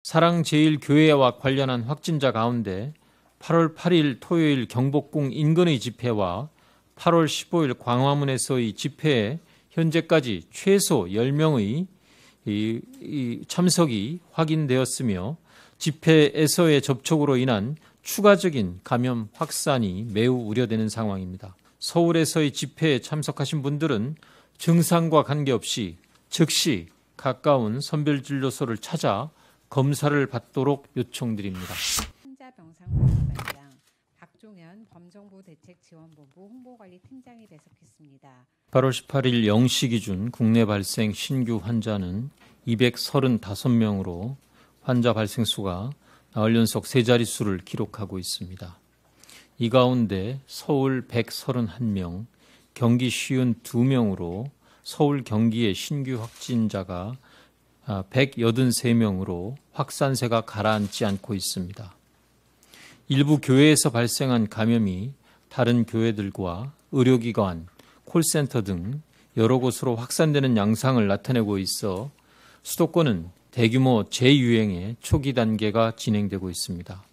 사랑제일교회와 관련한 확진자 가운데 8월 8일 토요일 경복궁 인근의 집회와 8월 15일 광화문에서의 집회에 현재까지 최소 10명의 참석이 확인되었으며 집회에서의 접촉으로 인한 추가적인 감염 확산이 매우 우려되는 상황입니다. 서울에서의 집회에 참석하신 분들은 증상과 관계없이 즉시 가까운 선별진료소를 찾아 검사를 받도록 요청드립니다. 환자병상관리반장 박종현 범정부대책지원본부 홍보관리팀장이 배석했습니다. 8월 18일 0시 기준 국내 발생 신규 환자는 235명으로 환자 발생 수가 나흘 연속 세 자릿수를 기록하고 있습니다. 이 가운데 서울 131명, 경기 52명으로 서울 경기의 신규 확진자가 183명으로 확산세가 가라앉지 않고 있습니다. 일부 교회에서 발생한 감염이 다른 교회들과 의료기관, 콜센터 등 여러 곳으로 확산되는 양상을 나타내고 있어 수도권은 대규모 재유행의 초기 단계가 진행되고 있습니다.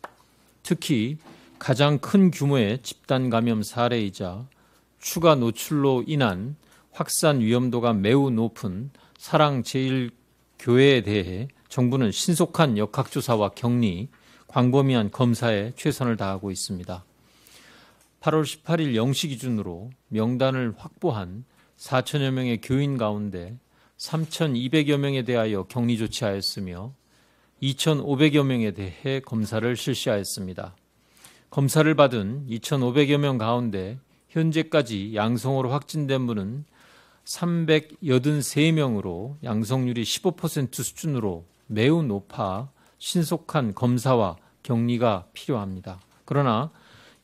특히 가장 큰 규모의 집단 감염 사례이자 추가 노출로 인한 확산 위험도가 매우 높은 사랑제일교회에 대해 정부는 신속한 역학조사와 격리, 광범위한 검사에 최선을 다하고 있습니다. 8월 18일 0시 기준으로 명단을 확보한 4천여 명의 교인 가운데 3,200여 명에 대하여 격리 조치하였으며 2,500여 명에 대해 검사를 실시하였습니다. 검사를 받은 2,500여 명 가운데 현재까지 양성으로 확진된 분은 383명으로 양성률이 15% 수준으로 매우 높아 신속한 검사와 격리가 필요합니다. 그러나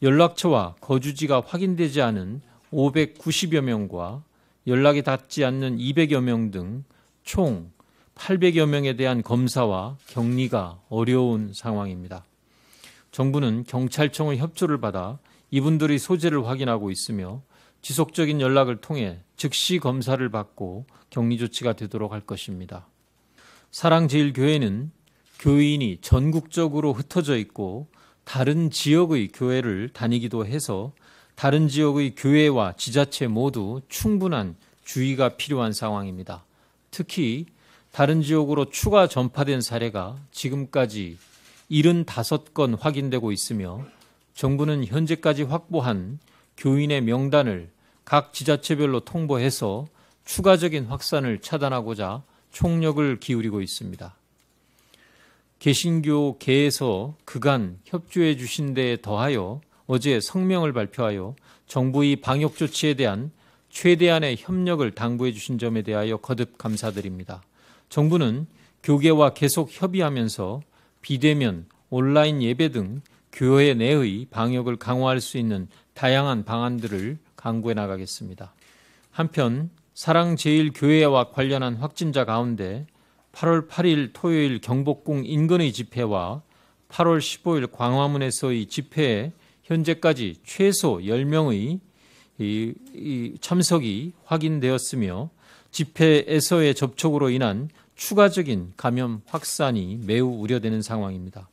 연락처와 거주지가 확인되지 않은 590여 명과 연락이 닿지 않는 200여 명 등 총 800여 명에 대한 검사와 격리가 어려운 상황입니다. 정부는 경찰청의 협조를 받아 이분들의 소재를 확인하고 있으며 지속적인 연락을 통해 즉시 검사를 받고 격리 조치가 되도록 할 것입니다. 사랑제일교회는 교인이 전국적으로 흩어져 있고 다른 지역의 교회를 다니기도 해서 다른 지역의 교회와 지자체 모두 충분한 주의가 필요한 상황입니다. 특히 다른 지역으로 추가 전파된 사례가 지금까지 75건 확인되고 있으며 정부는 현재까지 확보한 교인의 명단을 각 지자체별로 통보해서 추가적인 확산을 차단하고자 총력을 기울이고 있습니다. 개신교계에서 그간 협조해 주신 데에 더하여 어제 성명을 발표하여 정부의 방역 조치에 대한 최대한의 협력을 당부해 주신 점에 대하여 거듭 감사드립니다. 정부는 교계와 계속 협의하면서 비대면, 온라인 예배 등 교회 내의 방역을 강화할 수 있는 다양한 방안들을 강구해 나가겠습니다. 한편 사랑제일교회와 관련한 확진자 가운데 8월 8일 토요일 경복궁 인근의 집회와 8월 15일 광화문에서의 집회에 현재까지 최소 10명의 참석이 확인되었으며 집회에서의 접촉으로 인한 추가적인 감염 확산이 매우 우려되는 상황입니다.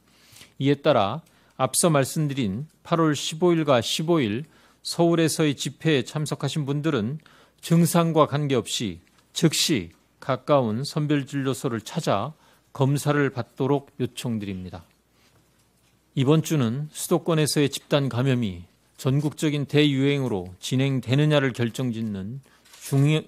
이에 따라 앞서 말씀드린 8월 15일과 15일 서울에서의 집회에 참석하신 분들은 증상과 관계없이 즉시 가까운 선별진료소를 찾아 검사를 받도록 요청드립니다. 이번 주는 수도권에서의 집단 감염이 전국적인 대유행으로 진행되느냐를 결정짓는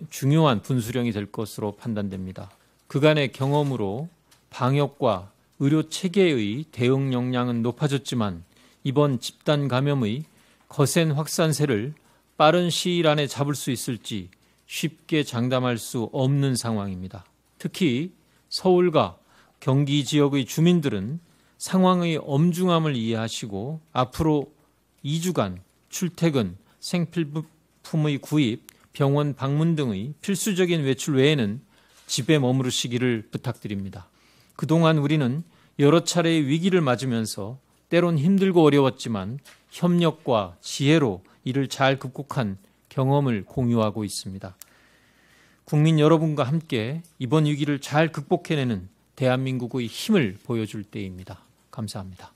중요한 분수령이 될 것으로 판단됩니다. 그간의 경험으로 방역과 의료 체계의 대응 역량은 높아졌지만 이번 집단 감염의 거센 확산세를 빠른 시일 안에 잡을 수 있을지 쉽게 장담할 수 없는 상황입니다. 특히 서울과 경기 지역의 주민들은 상황의 엄중함을 이해하시고 앞으로 2주간 출퇴근, 생필품의 구입, 병원 방문 등의 필수적인 외출 외에는 집에 머무르시기를 부탁드립니다. 그동안 우리는 여러 차례의 위기를 맞으면서 때론 힘들고 어려웠지만 협력과 지혜로 이를 잘 극복한 경험을 공유하고 있습니다. 국민 여러분과 함께 이번 위기를 잘 극복해내는 대한민국의 힘을 보여줄 때입니다. 감사합니다.